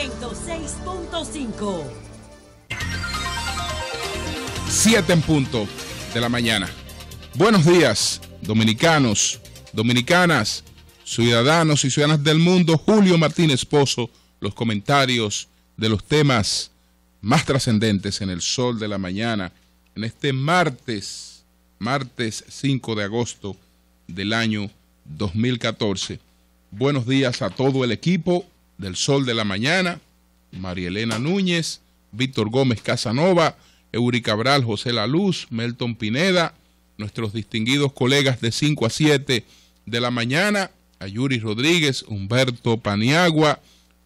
106.5. 7 en punto de la mañana. Buenos días, dominicanos, dominicanas, ciudadanos y ciudadanas del mundo. Julio Martínez Pozo, los comentarios de los temas más trascendentes en el sol de la mañana, en este martes 5 de agosto del año 2014. Buenos días a todo el equipo del Sol de la Mañana, María Elena Núñez, Víctor Gómez Casanova, Eury Cabral, José La Luz, Melton Pineda, nuestros distinguidos colegas de 5 a 7 de la mañana, Ayuri Rodríguez, Humberto Paniagua,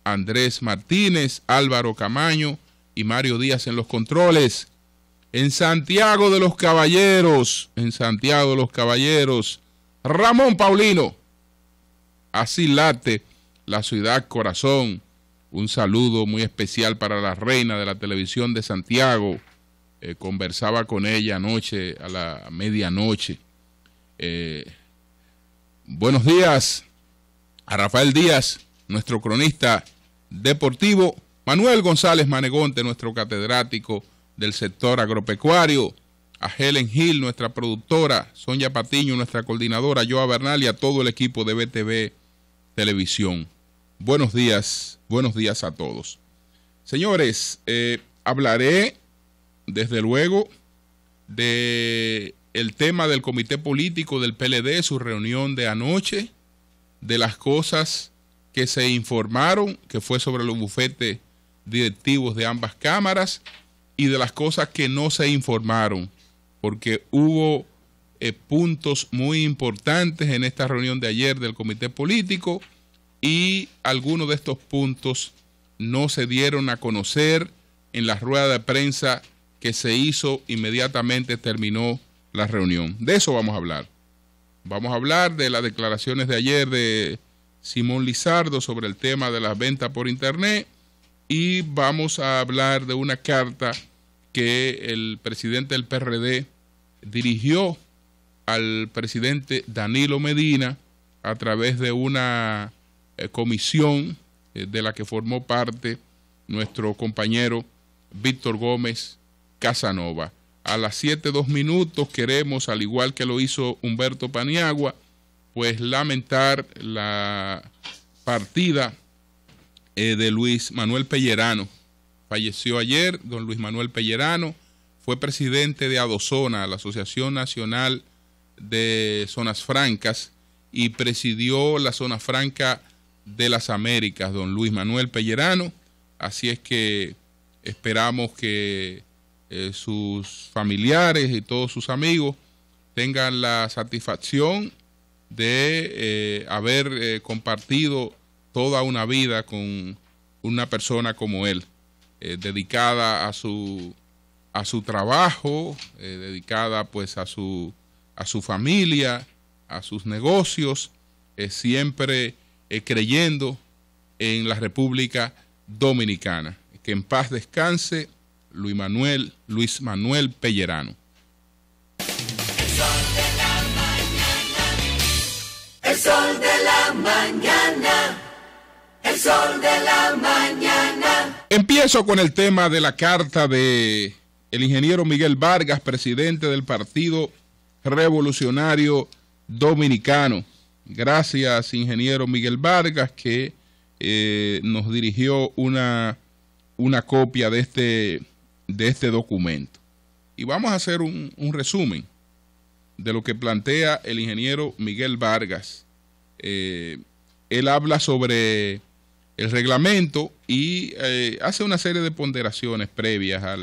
Andrés Martínez, Álvaro Camaño y Mario Díaz en los controles. En Santiago de los Caballeros, Ramón Paulino. Así late la ciudad corazón. Un saludo muy especial para la reina de la televisión de Santiago. Conversaba con ella anoche a la medianoche. Buenos días a Rafael Díaz, nuestro cronista deportivo. Manuel González Manegonte, nuestro catedrático del sector agropecuario. A Helen Hill, nuestra productora. Sonia Patiño, nuestra coordinadora. Joa Bernal y a todo el equipo de BTV Televisión. Buenos días a todos. Señores, hablaré desde luego de el tema del comité político del PLD, su reunión de anoche, de las cosas que se informaron, que fue sobre los bufetes directivos de ambas cámaras, y de las cosas que no se informaron, porque hubo puntos muy importantes en esta reunión de ayer del comité político y algunos de estos puntos no se dieron a conocer en la rueda de prensa que se hizo inmediatamente terminó la reunión. De eso vamos a hablar. Vamos a hablar de las declaraciones de ayer de Simón Lizardo sobre el tema de las ventas por internet y vamos a hablar de una carta que el presidente del PRD dirigió al presidente Danilo Medina a través de una comisión de la que formó parte nuestro compañero Víctor Gómez Casanova. A las 7:02 queremos, al igual que lo hizo Humberto Paniagua, pues lamentar la partida de Luis Manuel Pellerano. Falleció ayer don Luis Manuel Pellerano, fue presidente de ADOZONA, la Asociación Nacional de Zonas Francas, y presidió la Zona Franca de las Américas, don Luis Manuel Pellerano. Así es que esperamos que sus familiares y todos sus amigos tengan la satisfacción de haber compartido toda una vida con una persona como él, dedicada a su trabajo, dedicada pues a su familia, a sus negocios, siempre creyendo en la República Dominicana. Que en paz descanse Luis Manuel Pellerano. El sol de la mañana, el sol de la mañana, el sol de la mañana. Empiezo con el tema de la carta de el ingeniero Miguel Vargas, presidente del Partido Revolucionario Dominicano. Gracias, ingeniero Miguel Vargas, que nos dirigió una copia de este documento. Y vamos a hacer un resumen de lo que plantea el ingeniero Miguel Vargas. Él habla sobre el reglamento y hace una serie de ponderaciones previas a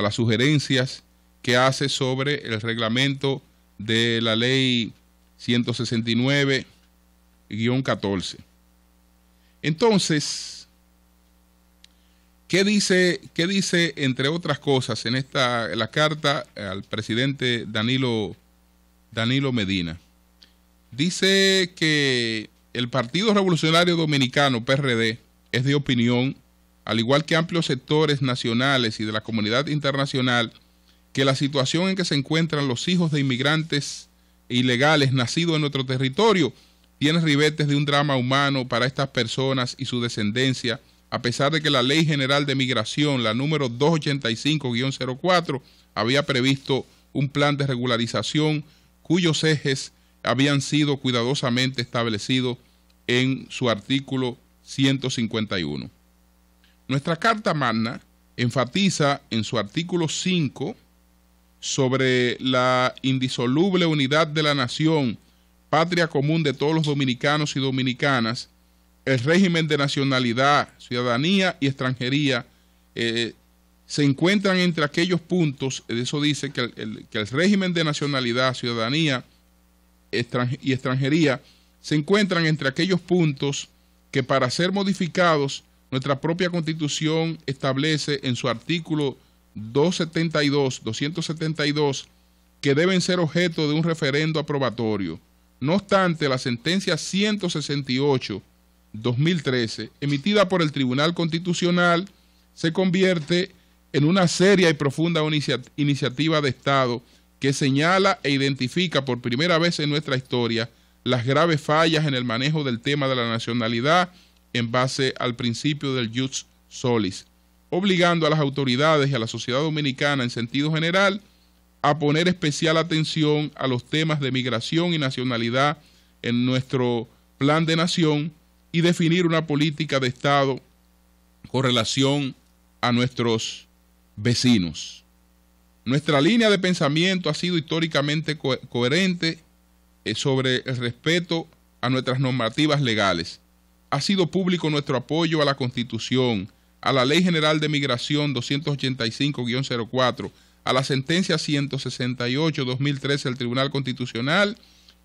las sugerencias que hace sobre el reglamento de la ley 169-14. Entonces, ¿qué dice entre otras cosas en la carta al presidente Danilo Medina? Dice que el Partido Revolucionario Dominicano, PRD, es de opinión, al igual que amplios sectores nacionales y de la comunidad internacional, que la situación en que se encuentran los hijos de inmigrantes ilegales nacidos en nuestro territorio tiene ribetes de un drama humano para estas personas y su descendencia, a pesar de que la Ley General de Migración, la número 285-04, había previsto un plan de regularización cuyos ejes habían sido cuidadosamente establecidos en su artículo 151. Nuestra Carta Magna enfatiza en su artículo 5 sobre la indisoluble unidad de la nación, patria común de todos los dominicanos y dominicanas, el régimen de nacionalidad, ciudadanía y extranjería, se encuentran entre aquellos puntos, eso dice que el régimen de nacionalidad, ciudadanía y extranjería se encuentran entre aquellos puntos que para ser modificados nuestra propia Constitución establece en su artículo 272 que deben ser objeto de un referendo aprobatorio. No obstante, la sentencia 168/2013, emitida por el Tribunal Constitucional, se convierte en una seria y profunda iniciativa de Estado que señala e identifica por primera vez en nuestra historia las graves fallas en el manejo del tema de la nacionalidad en base al principio del jus solis, obligando a las autoridades y a la sociedad dominicana en sentido general a poner especial atención a los temas de migración y nacionalidad en nuestro plan de nación y definir una política de Estado con relación a nuestros vecinos. Nuestra línea de pensamiento ha sido históricamente coherente sobre el respeto a nuestras normativas legales. Ha sido público nuestro apoyo a la Constitución, a la Ley General de Migración 285-04, a la sentencia 168/2013 del Tribunal Constitucional,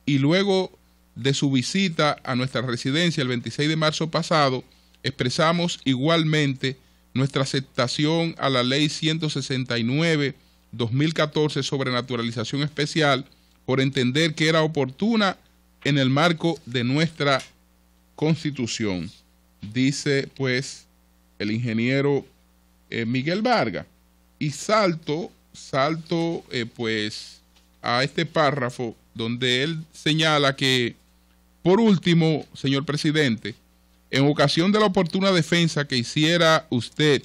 y luego de su visita a nuestra residencia el 26 de marzo pasado, expresamos igualmente nuestra aceptación a la Ley 169/2014 sobre naturalización especial, por entender que era oportuna en el marco de nuestra Constitución, dice pues el ingeniero Miguel Vargas. Y salto pues a este párrafo donde él señala que, por último, señor presidente, en ocasión de la oportuna defensa que hiciera usted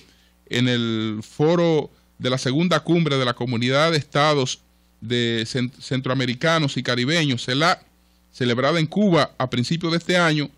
en el foro de la segunda cumbre de la Comunidad de Estados de Centroamericanos y Caribeños, CELAC, celebrada en Cuba a principios de este año,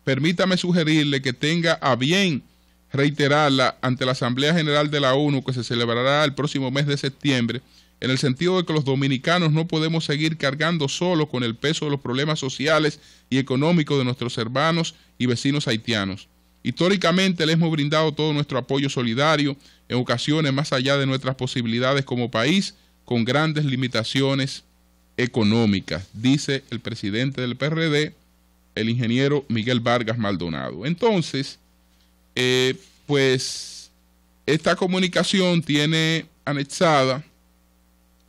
permítame sugerirle que tenga a bien reiterarla ante la Asamblea General de la ONU, que se celebrará el próximo mes de septiembre, en el sentido de que los dominicanos no podemos seguir cargando solo con el peso de los problemas sociales y económicos de nuestros hermanos y vecinos haitianos. Históricamente les hemos brindado todo nuestro apoyo solidario, en ocasiones más allá de nuestras posibilidades como país, con grandes limitaciones económicas, dice el presidente del PRD, el ingeniero Miguel Vargas Maldonado. Entonces, pues esta comunicación tiene anexada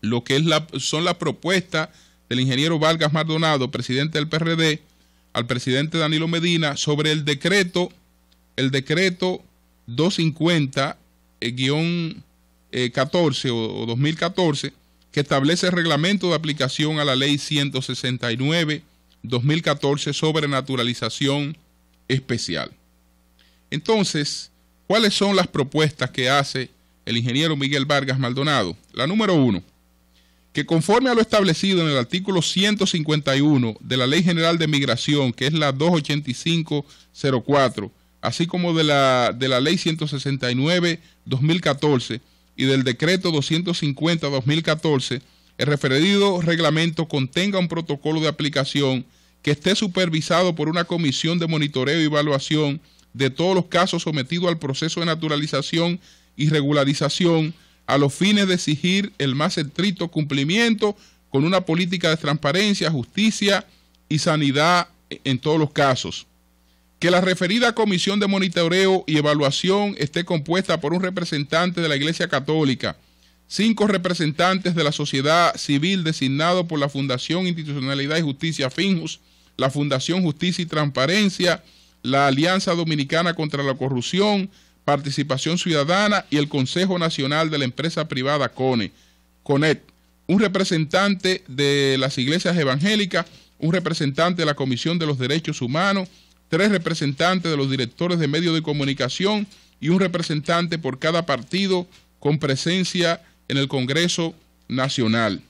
lo que es son las propuestas del ingeniero Vargas Maldonado, presidente del PRD, al presidente Danilo Medina sobre el decreto 250-14 o 2014, que establece el reglamento de aplicación a la ley 169-2014 sobre naturalización especial. Entonces, ¿cuáles son las propuestas que hace el ingeniero Miguel Vargas Maldonado? La número 1, que conforme a lo establecido en el artículo 151 de la Ley General de Migración, que es la 285-04, así como de la Ley 169-2014 y del Decreto 250-2014, el referido reglamento contenga un protocolo de aplicación que esté supervisado por una comisión de monitoreo y evaluación de todos los casos sometidos al proceso de naturalización y regularización, a los fines de exigir el más estricto cumplimiento con una política de transparencia, justicia y sanidad en todos los casos. Que la referida comisión de monitoreo y evaluación esté compuesta por un representante de la Iglesia Católica, 5 representantes de la sociedad civil designados por la Fundación Institucionalidad y Justicia FINJUS, la Fundación Justicia y Transparencia, la Alianza Dominicana contra la Corrupción, Participación Ciudadana y el Consejo Nacional de la Empresa Privada CONET, un representante de las iglesias evangélicas, un representante de la Comisión de los Derechos Humanos, 3 representantes de los directores de medios de comunicación y un representante por cada partido con presencia en el Congreso Nacional.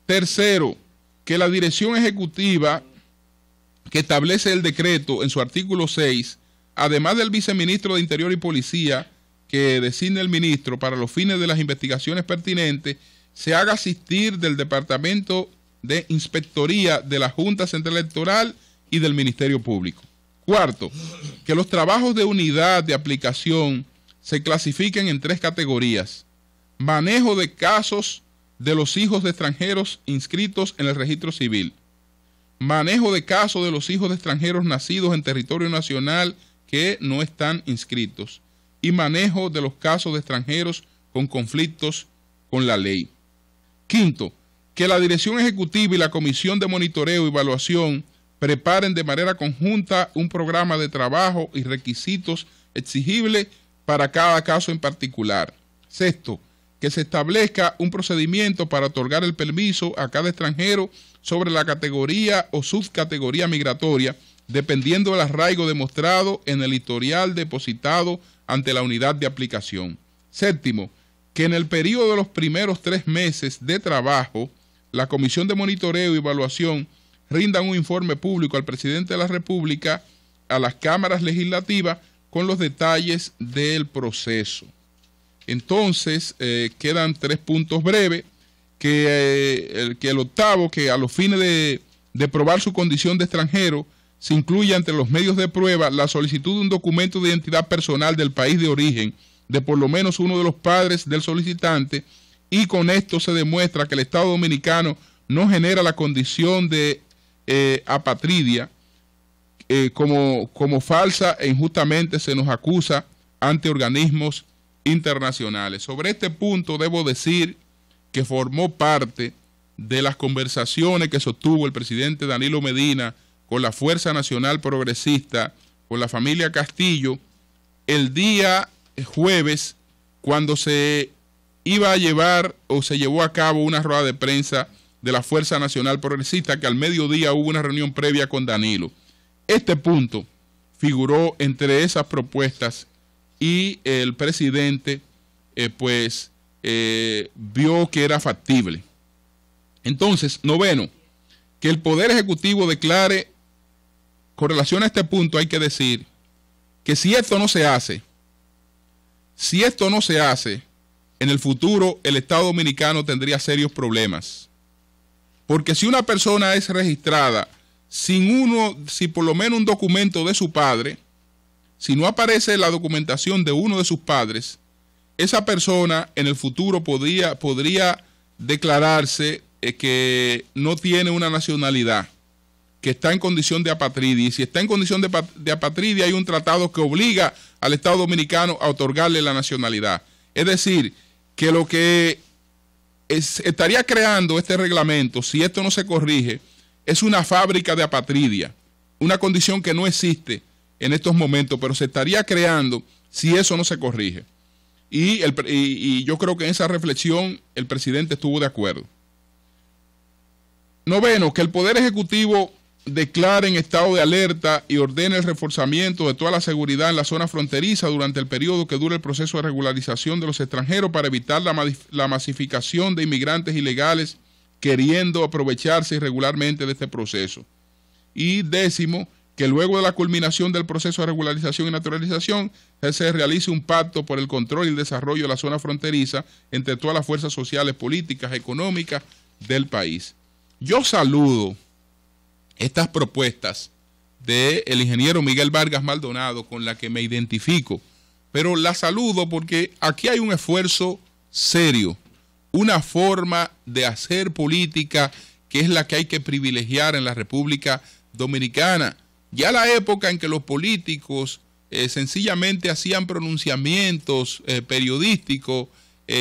Tercero, que la dirección ejecutiva que establece el decreto en su artículo 6, además del viceministro de Interior y Policía que designa el ministro para los fines de las investigaciones pertinentes, se haga asistir del Departamento de Inspectoría de la Junta Central Electoral y del Ministerio Público. Cuarto, que los trabajos de unidad de aplicación se clasifiquen en 3 categorías: manejo de casos de los hijos de extranjeros inscritos en el registro civil, manejo de casos de los hijos de extranjeros nacidos en territorio nacional que no están inscritos, y manejo de los casos de extranjeros con conflictos con la ley. Quinto, que la Dirección Ejecutiva y la Comisión de Monitoreo y Evaluación preparen de manera conjunta un programa de trabajo y requisitos exigibles para cada caso en particular. Sexto, que se establezca un procedimiento para otorgar el permiso a cada extranjero sobre la categoría o subcategoría migratoria, dependiendo del arraigo demostrado en el historial depositado ante la unidad de aplicación. Séptimo, que en el periodo de los primeros 3 meses de trabajo, la Comisión de Monitoreo y Evaluación rindan un informe público al presidente de la República, a las cámaras legislativas, con los detalles del proceso. Entonces, quedan 3 puntos breves, que el octavo, que a los fines de probar su condición de extranjero, se incluye entre los medios de prueba la solicitud de un documento de identidad personal del país de origen de por lo menos uno de los padres del solicitante, y con esto se demuestra que el Estado Dominicano no genera la condición de apatridia, como falsa e injustamente se nos acusa ante organismos internacionales. Sobre este punto debo decir que formó parte de las conversaciones que sostuvo el presidente Danilo Medina con la Fuerza Nacional Progresista, con la familia Castillo, el día jueves, cuando se iba a llevar o se llevó a cabo una rueda de prensa de la Fuerza Nacional Progresista, que al mediodía hubo una reunión previa con Danilo. Este punto figuró entre esas propuestas y el presidente vio que era factible. Entonces, noveno, que el Poder Ejecutivo declare, con relación a este punto hay que decir que si esto no se hace, en el futuro el Estado Dominicano tendría serios problemas. Porque si una persona es registrada si por lo menos un documento de su padre, si no aparece la documentación de uno de sus padres, esa persona en el futuro podría declararse que no tiene una nacionalidad, que está en condición de apatridia. Y si está en condición de apatridia, hay un tratado que obliga al Estado Dominicano a otorgarle la nacionalidad. Es decir, que lo que estaría creando este reglamento, si esto no se corrige, es una fábrica de apatridia, una condición que no existe en estos momentos, pero se estaría creando si eso no se corrige. Y yo creo que en esa reflexión el presidente estuvo de acuerdo. Noveno, que el Poder Ejecutivo declare en estado de alerta y ordene el reforzamiento de toda la seguridad en la zona fronteriza durante el periodo que dure el proceso de regularización de los extranjeros para evitar la masificación de inmigrantes ilegales queriendo aprovecharse irregularmente de este proceso. Y décimo, que luego de la culminación del proceso de regularización y naturalización se realice un pacto por el control y el desarrollo de la zona fronteriza entre todas las fuerzas sociales, políticas, económicas del país. Yo saludo estas propuestas del ingeniero Miguel Vargas Maldonado, con la que me identifico, pero la saludo porque aquí hay un esfuerzo serio, una forma de hacer política que es la que hay que privilegiar en la República Dominicana. Ya la época en que los políticos sencillamente hacían pronunciamientos periodísticos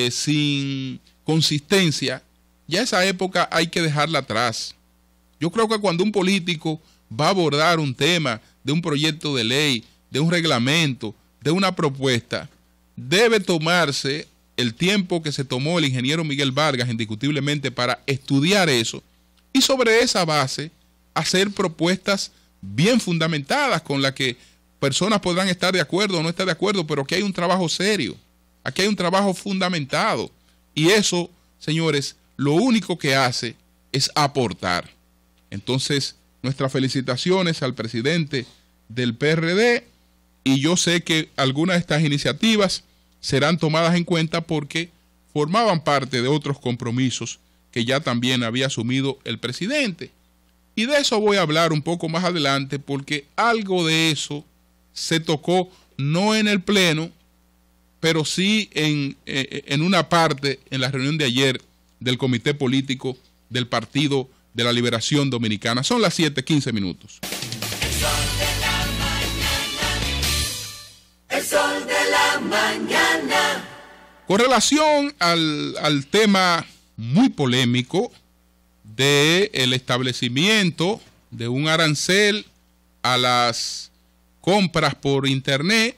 sin consistencia, ya esa época hay que dejarla atrás. Yo creo que cuando un político va a abordar un tema de un proyecto de ley, de un reglamento, de una propuesta, debe tomarse el tiempo que se tomó el ingeniero Miguel Vargas, indiscutiblemente, para estudiar eso y sobre esa base hacer propuestas bien fundamentadas, con las que personas podrán estar de acuerdo o no estar de acuerdo, pero que hay un trabajo serio, aquí hay un trabajo fundamentado. Y eso, señores, lo único que hace es aportar. Entonces, nuestras felicitaciones al presidente del PRD, y yo sé que algunas de estas iniciativas serán tomadas en cuenta porque formaban parte de otros compromisos que ya también había asumido el presidente. Y de eso voy a hablar un poco más adelante, porque algo de eso se tocó no en el pleno, pero sí en una parte en la reunión de ayer del Comité Político del Partido de la Liberación Dominicana. Son las 7:15 minutos. El sol de la mañana. El sol de la mañana. Con relación al tema muy polémico del establecimiento de un arancel a las compras por internet,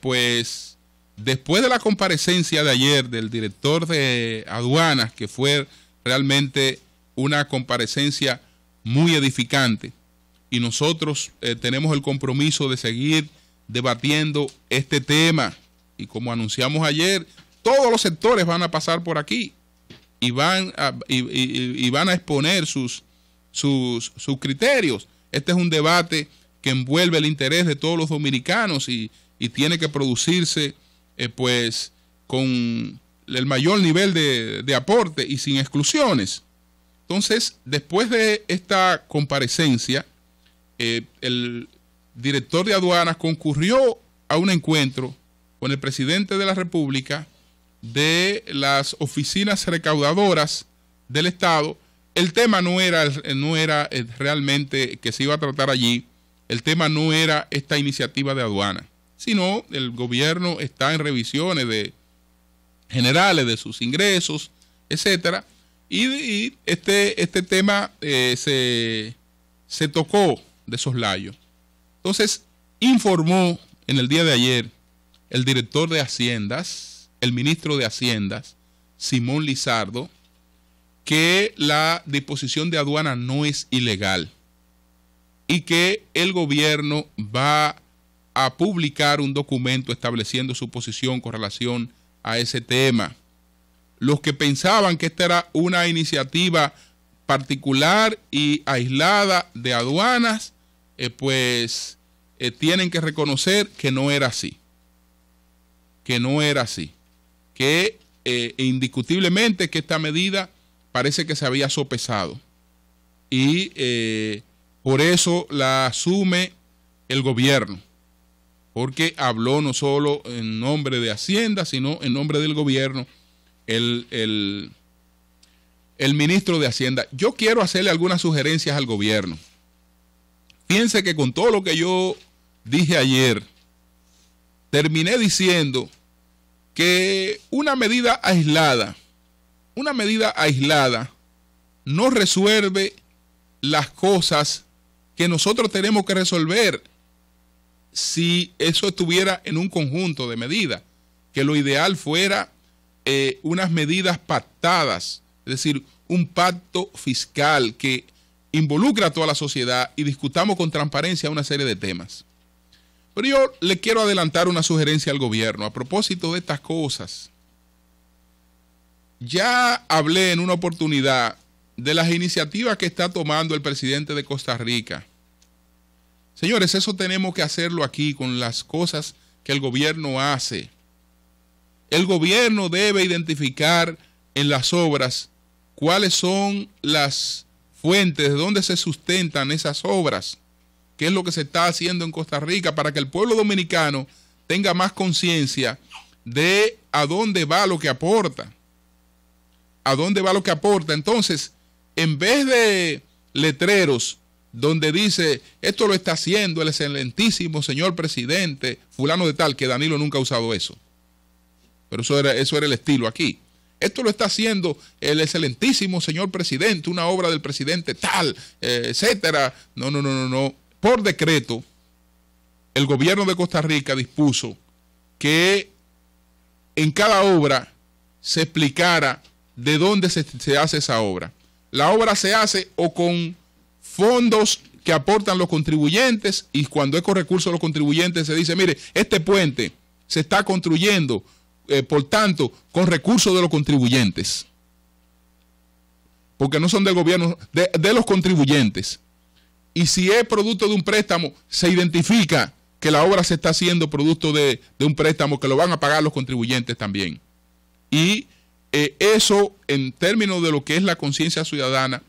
pues después de la comparecencia de ayer del director de aduanas, que fue realmente una comparecencia muy edificante, y nosotros tenemos el compromiso de seguir debatiendo este tema, y como anunciamos ayer, todos los sectores van a pasar por aquí y van a exponer sus criterios. Este es un debate que envuelve el interés de todos los dominicanos y tiene que producirse pues con el mayor nivel de aporte y sin exclusiones. Entonces, después de esta comparecencia, el director de aduanas concurrió a un encuentro con el presidente de la República, de las oficinas recaudadoras del Estado. El tema no era realmente que se iba a tratar allí, el tema no era esta iniciativa de aduana, sino el gobierno está en revisiones generales de sus ingresos, etcétera, y este tema se tocó de soslayo. Entonces, informó en el día de ayer el director de Haciendas, el ministro de Haciendas, Simón Lizardo, que la disposición de aduana no es ilegal y que el gobierno va a publicar un documento estableciendo su posición con relación a ese tema. Los que pensaban que esta era una iniciativa particular y aislada de aduanas, tienen que reconocer que no era así. Que indiscutiblemente que esta medida parece que se había sopesado y por eso la asume el gobierno, porque habló no solo en nombre de Hacienda, sino en nombre del gobierno el ministro de Hacienda. Yo quiero hacerle algunas sugerencias al gobierno. Fíjense que con todo lo que yo dije ayer, terminé diciendo que una medida aislada no resuelve las cosas que nosotros tenemos que resolver si eso estuviera en un conjunto de medidas, que lo ideal fuera unas medidas pactadas, es decir, un pacto fiscal que involucre a toda la sociedad y discutamos con transparencia una serie de temas. Pero yo le quiero adelantar una sugerencia al gobierno a propósito de estas cosas. Ya hablé en una oportunidad de las iniciativas que está tomando el presidente de Costa Rica. Señores, eso tenemos que hacerlo aquí con las cosas que el gobierno hace. El gobierno debe identificar en las obras cuáles son las fuentes, de dónde se sustentan esas obras, qué es lo que se está haciendo en Costa Rica, para que el pueblo dominicano tenga más conciencia de a dónde va lo que aporta. A dónde va lo que aporta. Entonces, en vez de letreros donde dice, esto lo está haciendo el excelentísimo señor presidente, fulano de tal, que Danilo nunca ha usado eso. Pero eso era el estilo aquí. Esto lo está haciendo el excelentísimo señor presidente, una obra del presidente tal, etcétera. No. Por decreto, el gobierno de Costa Rica dispuso que en cada obra se explicara de dónde se hace esa obra. La obra se hace o con fondos que aportan los contribuyentes, y cuando es con recursos de los contribuyentes se dice, mire, este puente se está construyendo, por tanto, con recursos de los contribuyentes. Porque no son del gobierno, de los contribuyentes. Y si es producto de un préstamo, se identifica que la obra se está haciendo producto de un préstamo que lo van a pagar los contribuyentes también. Y eso, en términos de lo que es la conciencia ciudadana,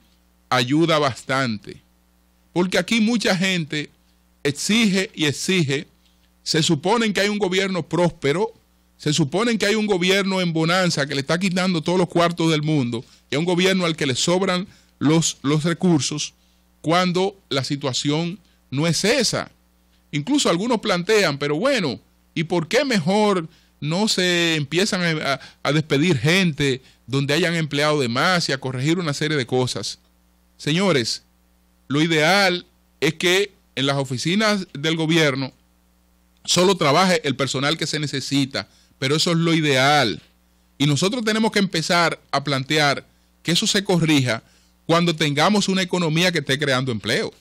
ayuda bastante. Porque aquí mucha gente exige y exige. Se supone que hay un gobierno próspero, se supone que hay un gobierno en bonanza que le está quitando todos los cuartos del mundo, y es un gobierno al que le sobran los recursos, cuando la situación no es esa. Incluso algunos plantean, pero bueno, ¿y por qué mejor no se empiezan a despedir gente donde hayan empleado de más y a corregir una serie de cosas? Señores, lo ideal es que en las oficinas del gobierno solo trabaje el personal que se necesita, pero eso es lo ideal. Y nosotros tenemos que empezar a plantear que eso se corrija cuando tengamos una economía que esté creando empleo.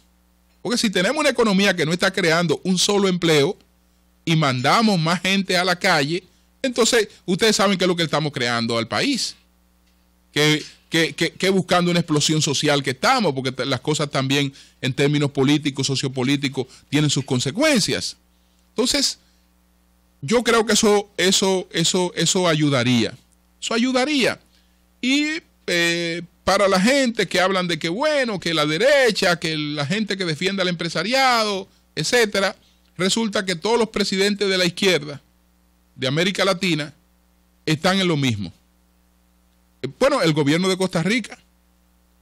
Porque si tenemos una economía que no está creando un solo empleo y mandamos más gente a la calle, entonces ustedes saben qué es lo que estamos creando al país. Que buscando una explosión social que estamos, porque las cosas también en términos políticos, sociopolíticos, tienen sus consecuencias. Entonces, yo creo que eso ayudaría. Eso ayudaría. Y para la gente que hablan de que bueno, que la derecha, que la gente que defiende al empresariado, etcétera, resulta que todos los presidentes de la izquierda de América Latina están en lo mismo. Bueno, el gobierno de Costa Rica.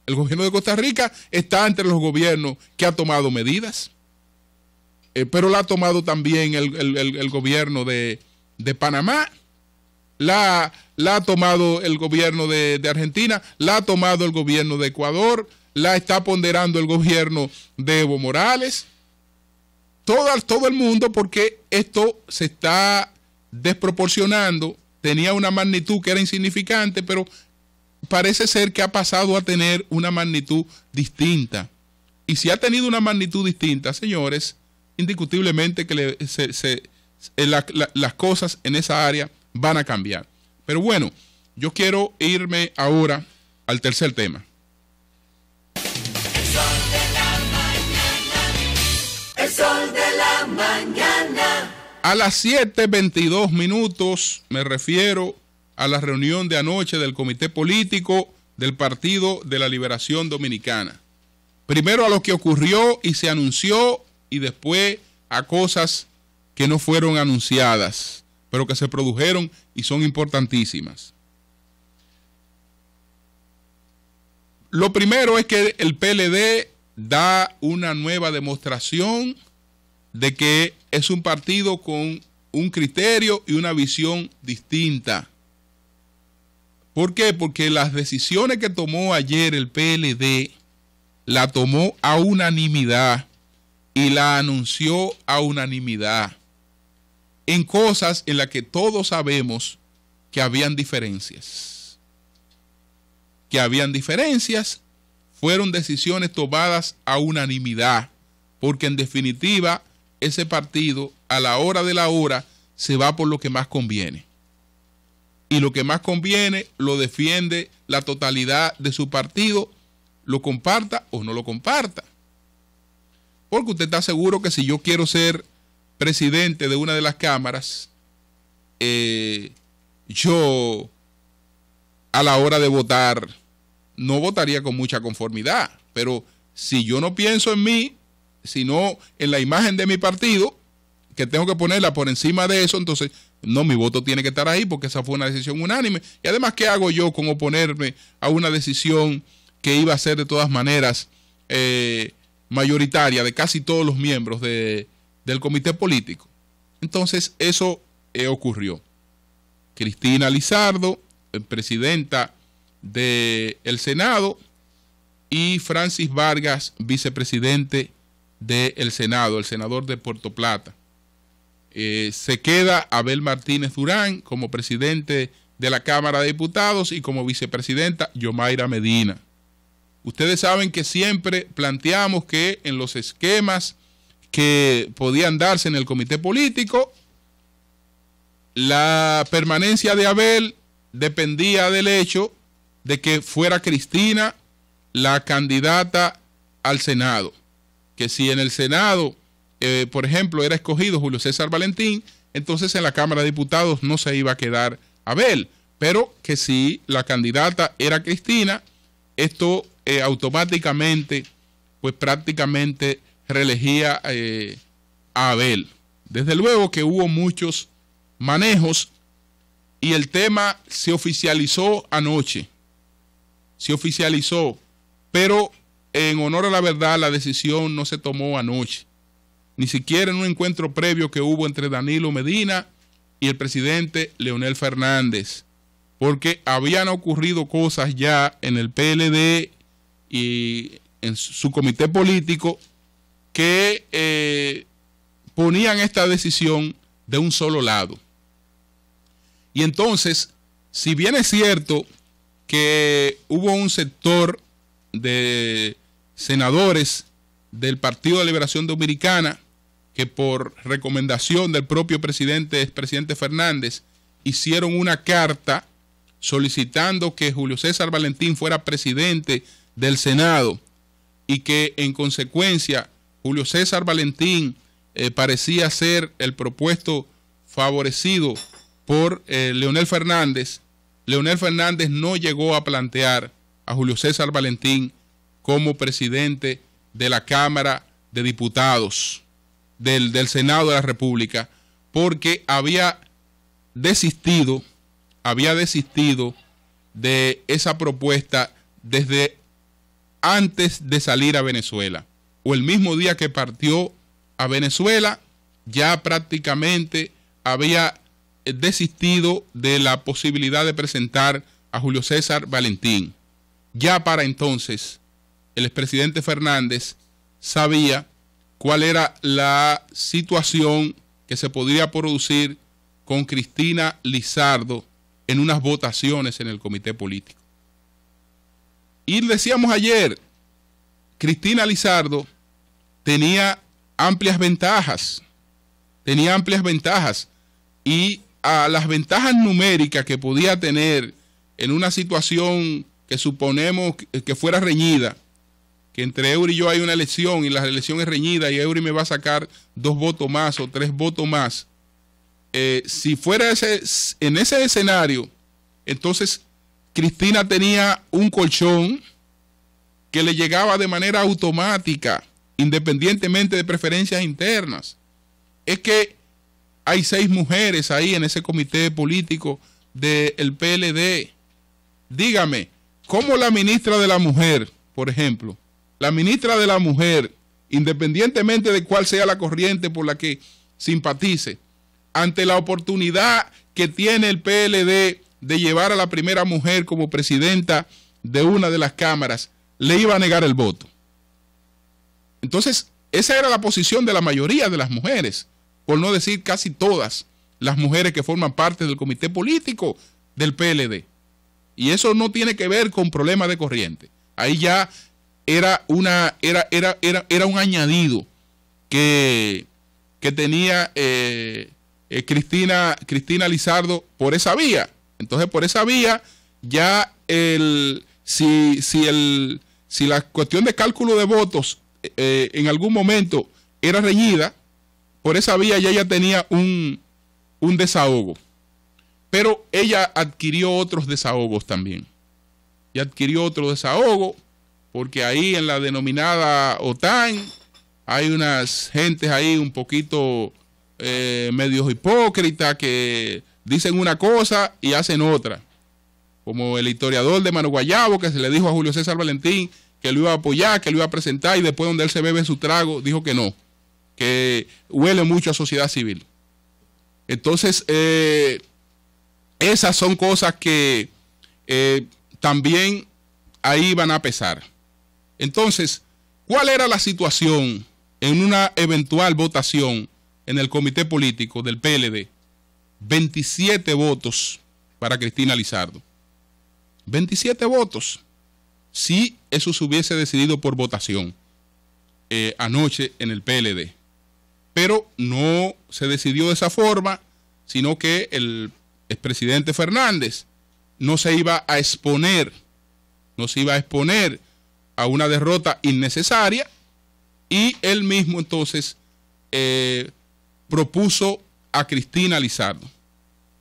El gobierno de Costa Rica está entre los gobiernos que ha tomado medidas. Pero la ha tomado también el gobierno de Panamá. La ha tomado el gobierno de Argentina, la ha tomado el gobierno de Ecuador, la está ponderando el gobierno de Evo Morales. Todo el mundo, porque esto se está desproporcionando. Tenía una magnitud que era insignificante, pero parece ser que ha pasado a tener una magnitud distinta. Y si ha tenido una magnitud distinta, señores, indiscutiblemente que las cosas en esa área van a cambiar. Pero bueno, yo quiero irme ahora al tercer tema. El sol de la mañana. El sol de la mañana. A las 7:22 me refiero a la reunión de anoche del Comité Político del Partido de la Liberación Dominicana. Primero a lo que ocurrió y se anunció, y después a cosas que no fueron anunciadas, pero que se produjeron y son importantísimas. Lo primero es que el PLD da una nueva demostración de que es un partido con un criterio y una visión distinta. ¿Por qué? Porque las decisiones que tomó ayer el PLD la tomó a unanimidad y la anunció a unanimidad en cosas en las que todos sabemos que habían diferencias. Que habían diferencias, fueron decisiones tomadas a unanimidad, porque en definitiva ese partido a la hora de la hora se va por lo que más conviene. Y lo que más conviene lo defiende la totalidad de su partido, lo comparta o no lo comparta. Porque usted está seguro que si yo quiero ser presidente de una de las cámaras, yo a la hora de votar no votaría con mucha conformidad. Pero si yo no pienso en mí, sino en la imagen de mi partido, que tengo que ponerla por encima de eso, entonces no, mi voto tiene que estar ahí porque esa fue una decisión unánime. Y además, ¿qué hago yo con oponerme a una decisión que iba a ser de todas maneras mayoritaria de casi todos los miembros del comité político? Entonces eso ocurrió. Cristina Lizardo, presidenta del Senado, y Francis Vargas, vicepresidente del Senado, el senador de Puerto Plata. Se queda Abel Martínez Durán como presidente de la Cámara de Diputados y como vicepresidenta Yomaira Medina. Ustedes saben que siempre planteamos que en los esquemas que podían darse en el comité político, la permanencia de Abel dependía del hecho de que fuera Cristina la candidata al Senado. Que si en el Senado, por ejemplo, era escogido Julio César Valentín, entonces en la Cámara de Diputados no se iba a quedar Abel. Pero que si la candidata era Cristina, esto automáticamente, pues prácticamente reelegía a Abel. Desde luego que hubo muchos manejos y el tema se oficializó anoche. Se oficializó, pero en honor a la verdad, la decisión no se tomó anoche. Ni siquiera en un encuentro previo que hubo entre Danilo Medina y el presidente Leonel Fernández. Porque habían ocurrido cosas ya en el PLD y en su comité político que ponían esta decisión de un solo lado. Y entonces, si bien es cierto que hubo un sector de senadores del Partido de Liberación Dominicana que por recomendación del propio expresidente Fernández hicieron una carta solicitando que Julio César Valentín fuera presidente del Senado y que en consecuencia Julio César Valentín parecía ser el propuesto favorecido por Leonel Fernández. Leonel Fernández no llegó a plantear a Julio César Valentín como presidente de la Cámara de Diputados del Senado de la República porque había desistido de esa propuesta desde antes de salir a Venezuela, o el mismo día que partió a Venezuela, ya prácticamente había desistido de la posibilidad de presentar a Julio César Valentín. Ya para entonces, el expresidente Fernández sabía cuál era la situación que se podría producir con Cristina Lizardo en unas votaciones en el comité político. Y decíamos ayer, Cristina Lizardo tenía amplias ventajas, y a las ventajas numéricas que podía tener en una situación que suponemos que fuera reñida, que entre Eury y yo hay una elección y la elección es reñida y Eury me va a sacar 2 votos más o 3 votos más. Si fuera en ese escenario, entonces Cristina tenía un colchón que le llegaba de manera automática, independientemente de preferencias internas. Es que hay 6 mujeres ahí en ese comité político del PLD. Dígame, ¿cómo la ministra de la Mujer, por ejemplo, la ministra de la Mujer, independientemente de cuál sea la corriente por la que simpatice, ante la oportunidad que tiene el PLD de llevar a la primera mujer como presidenta de una de las cámaras, le iba a negar el voto? Entonces, esa era la posición de la mayoría de las mujeres, por no decir casi todas las mujeres que forman parte del comité político del PLD. Y eso no tiene que ver con problemas de corriente. Ahí ya era un añadido que tenía Cristina Lizardo por esa vía. Entonces, por esa vía, ya si la cuestión de cálculo de votos en algún momento era reñida, por esa vía ya ella tenía un desahogo. Pero ella adquirió otros desahogos también. Y adquirió otro desahogo porque ahí en la denominada OTAN hay unas gentes ahí un poquito medios hipócritas que dicen una cosa y hacen otra. Como el historiador de Mano Guayabo que se le dijo a Julio César Valentín que lo iba a apoyar, que lo iba a presentar y después donde él se bebe su trago dijo que no, que huele mucho a sociedad civil. Entonces, esas son cosas que también ahí van a pesar. Entonces, ¿cuál era la situación en una eventual votación en el comité político del PLD? 27 votos para Cristina Lizardo. 27 votos. si eso se hubiese decidido por votación anoche en el PLD. Pero no se decidió de esa forma, sino que el expresidente Fernández no se iba a exponer a una derrota innecesaria, y él mismo entonces propuso a Cristina Lizardo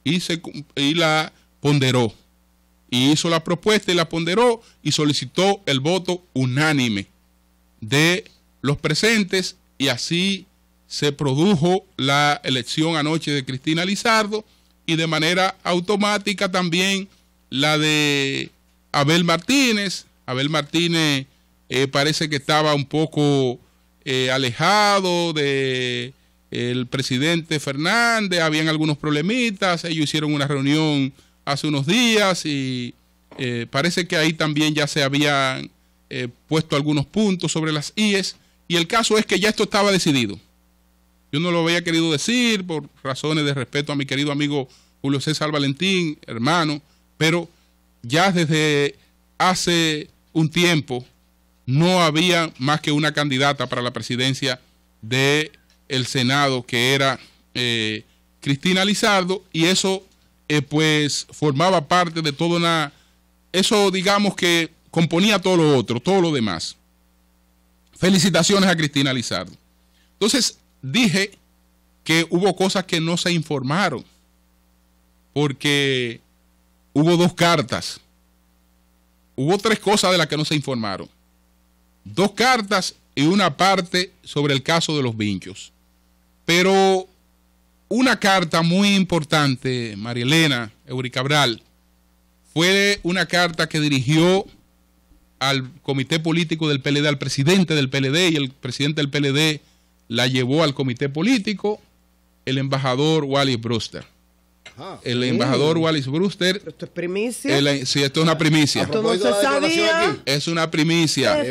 y la ponderó, y hizo la propuesta y la ponderó y solicitó el voto unánime de los presentes, y así se produjo la elección anoche de Cristina Lizardo, y de manera automática también la de Abel Martínez. Abel Martínez parece que estaba un poco alejado de el presidente Fernández, habían algunos problemitas, ellos hicieron una reunión hace unos días y parece que ahí también ya se habían puesto algunos puntos sobre las IES, y el caso es que ya esto estaba decidido. Yo no lo había querido decir por razones de respeto a mi querido amigo Julio César Valentín, hermano, pero ya desde hace un tiempo no había más que una candidata para la presidencia del Senado, que era Cristina Lizardo, y eso pues formaba parte de toda una... Eso digamos que componía todo lo otro, todo lo demás. Felicitaciones a Cristina Lizardo. Entonces dije que hubo cosas que no se informaron, porque hubo dos cartas. Hubo tres cosas de las que no se informaron. Dos cartas y una parte sobre el caso de los vinchos. Pero una carta muy importante, María Elena, Eury Cabral, fue una carta que dirigió al comité político del PLD, al presidente del PLD, y el presidente del PLD la llevó al comité político, el embajador Wallis Brewster. El embajador Wallis Brewster. Pero esto es primicia. Sí, esto es una primicia. Esto no se sabía. Es una primicia.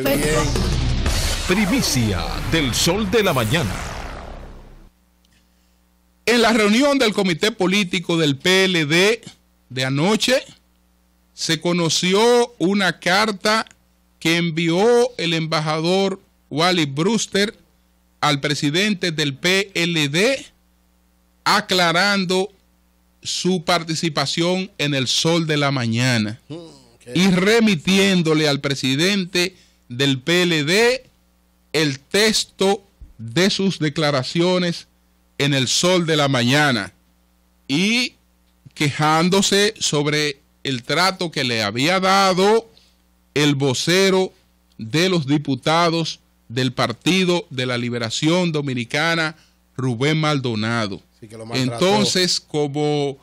Primicia del Sol de la Mañana. En la reunión del comité político del PLD de anoche, se conoció una carta que envió el embajador Wallis Brewster al presidente del PLD, aclarando su participación en el Sol de la Mañana y remitiéndole al presidente del PLD el texto de sus declaraciones en el Sol de la Mañana y quejándose sobre el trato que le había dado el vocero de los diputados del Partido de la Liberación Dominicana, Rubén Maldonado. Sí, que lo maltrató. Entonces, como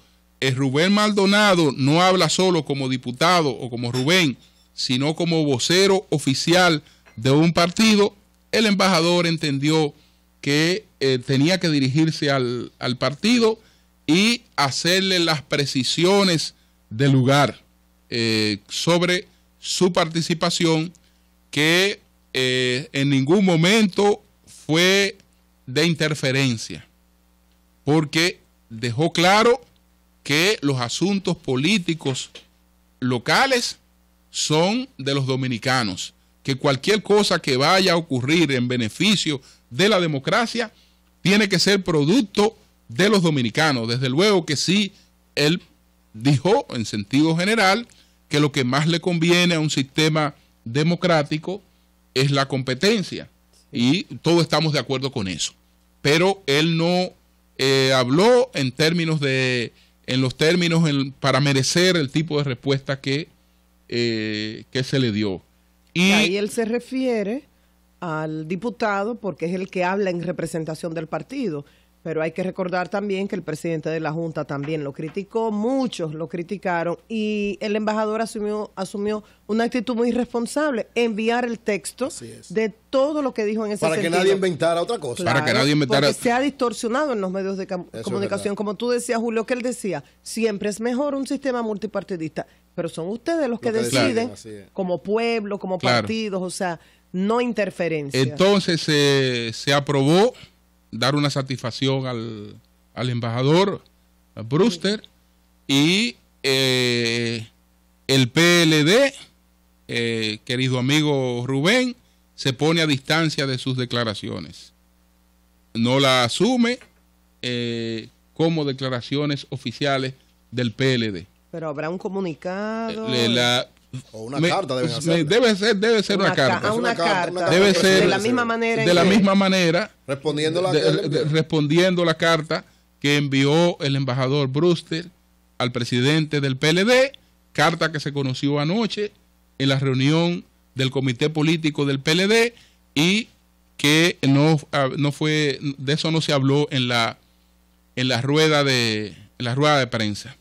Rubén Maldonado no habla solo como diputado o como Rubén, sino como vocero oficial de un partido, el embajador entendió que tenía que dirigirse al partido y hacerle las precisiones del lugar sobre su participación, que en ningún momento fue de interferencia, porque dejó claro que los asuntos políticos locales son de los dominicanos, que cualquier cosa que vaya a ocurrir en beneficio de la democracia tiene que ser producto de los dominicanos. Desde luego que sí, él dijo en sentido general que lo que más le conviene a un sistema democrático es la competencia, y todos estamos de acuerdo con eso, pero él no habló en los términos para merecer el tipo de respuesta que se le dio. Y ahí él se refiere al diputado porque es el que habla en representación del partido. Pero hay que recordar también que el presidente de la Junta también lo criticó, muchos lo criticaron, y el embajador asumió una actitud muy responsable, enviar el texto de todo lo que dijo en ese sentido. Para que nadie inventara otra cosa. Claro, para que nadie inventara. Porque se ha distorsionado en los medios de comunicación. Como tú decías, Julio, que él decía, siempre es mejor un sistema multipartidista, pero son ustedes los que deciden, como pueblo, como partidos, o sea, no interferencia. Entonces se aprobó dar una satisfacción al embajador Brewster, y el PLD querido amigo Rubén, se pone a distancia de sus declaraciones. No la asume como declaraciones oficiales del PLD. Pero habrá un comunicado. O una carta deben hacer. Debe ser una carta. Una carta. Debe ser de la misma manera. De la misma manera. Respondiendo la carta que envió el embajador Brewster al presidente del PLD, carta que se conoció anoche en la reunión del comité político del PLD y que no fue, de eso no se habló en la rueda de prensa.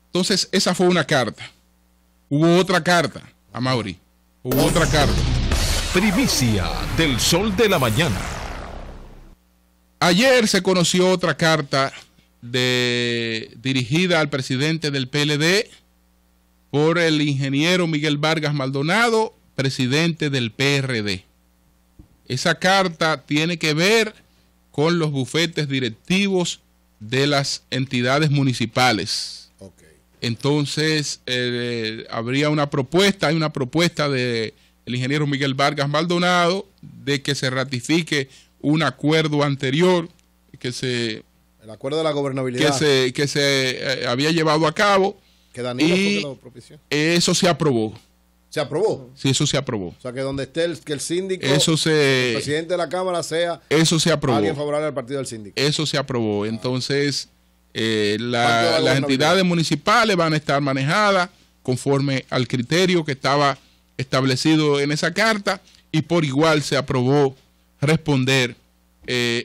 Entonces, esa fue una carta. Hubo otra carta, Amaury. Hubo otra carta. Primicia del Sol de la Mañana. Ayer se conoció otra carta dirigida al presidente del PLD por el ingeniero Miguel Vargas Maldonado, presidente del PRD. Esa carta tiene que ver con los bufetes directivos de las entidades municipales. Entonces, hay una propuesta del ingeniero Miguel Vargas Maldonado de que se ratifique un acuerdo anterior el acuerdo de la gobernabilidad que se había llevado a cabo, que Danilo fue que lo propició. Eso se aprobó. ¿Se aprobó? Sí, eso se aprobó. O sea, que donde esté el síndico, el presidente de la Cámara sea eso se aprobó. Alguien favorable al partido del síndico. Eso se aprobó. Entonces, las entidades municipales van a estar manejadas conforme al criterio que estaba establecido en esa carta y por igual se aprobó responder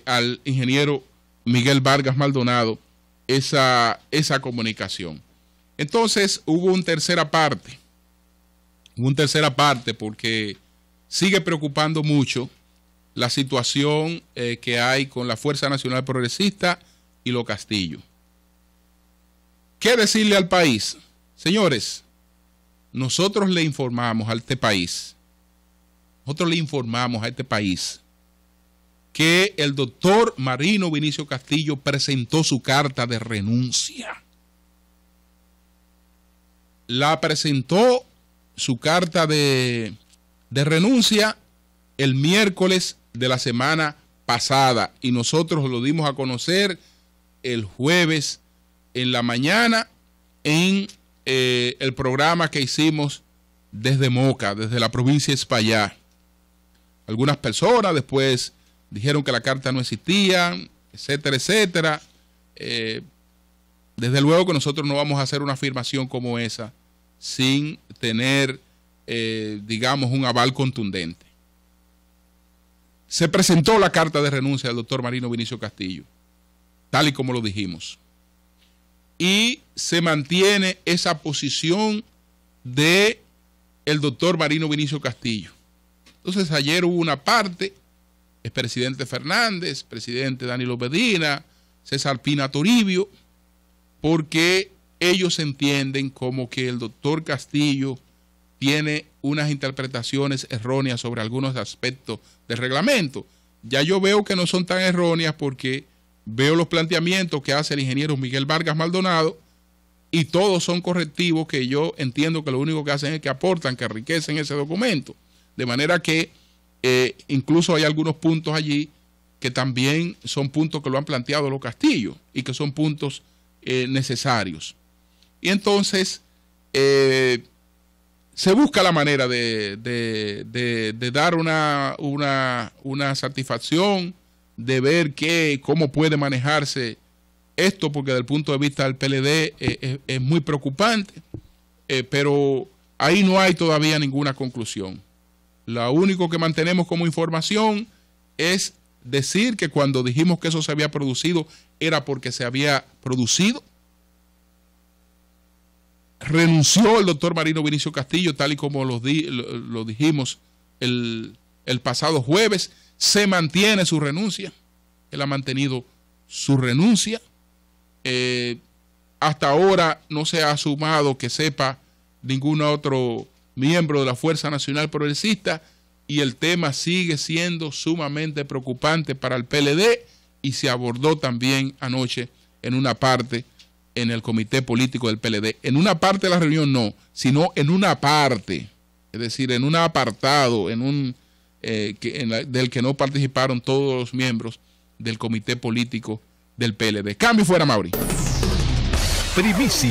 al ingeniero Miguel Vargas Maldonado esa comunicación. Entonces hubo una tercera parte porque sigue preocupando mucho la situación que hay con la Fuerza Nacional Progresista y los Castillo. ¿Qué decirle al país? Señores, nosotros le informamos a este país que el doctor Marino Vinicio Castillo presentó su carta de renuncia. La presentó su carta de renuncia el miércoles de la semana pasada y nosotros lo dimos a conocer el jueves en la mañana en el programa que hicimos desde Moca, desde la provincia de Espaillá. Algunas personas después dijeron que la carta no existía, etcétera, etcétera. Desde luego que nosotros no vamos a hacer una afirmación como esa sin tener, digamos, un aval contundente. Se presentó la carta de renuncia del doctor Marino Vinicio Castillo, tal y como lo dijimos. Y se mantiene esa posición de el doctor Marino Vinicio Castillo. Entonces ayer hubo una parte, el presidente Fernández, presidente Danilo Medina, César Pina Toribio, porque ellos entienden como que el doctor Castillo tiene unas interpretaciones erróneas sobre algunos aspectos del reglamento. Ya yo veo que no son tan erróneas porque veo los planteamientos que hace el ingeniero Miguel Vargas Maldonado y todos son correctivos que yo entiendo que lo único que hacen es que aportan, que enriquecen ese documento. De manera que incluso hay algunos puntos allí que también son puntos que lo han planteado los Castillos y que son puntos necesarios. Y entonces se busca la manera de dar una satisfacción, de ver cómo puede manejarse esto, porque desde el punto de vista del PLD es muy preocupante, pero ahí no hay todavía ninguna conclusión. Lo único que mantenemos como información es decir que cuando dijimos que eso se había producido era porque se había producido. Renunció el doctor Marino Vinicio Castillo, tal y como lo dijimos el pasado jueves. Se mantiene su renuncia. Él ha mantenido su renuncia. Hasta ahora no se ha sumado, que sepa, ningún otro miembro de la Fuerza Nacional Progresista y el tema sigue siendo sumamente preocupante para el PLD y se abordó también anoche en una parte en el comité político del PLD. En una parte de la reunión no, sino en una parte es decir, en un apartado, del que no participaron todos los miembros del comité político del PLD. Cambio fuera, Mauri. Primicia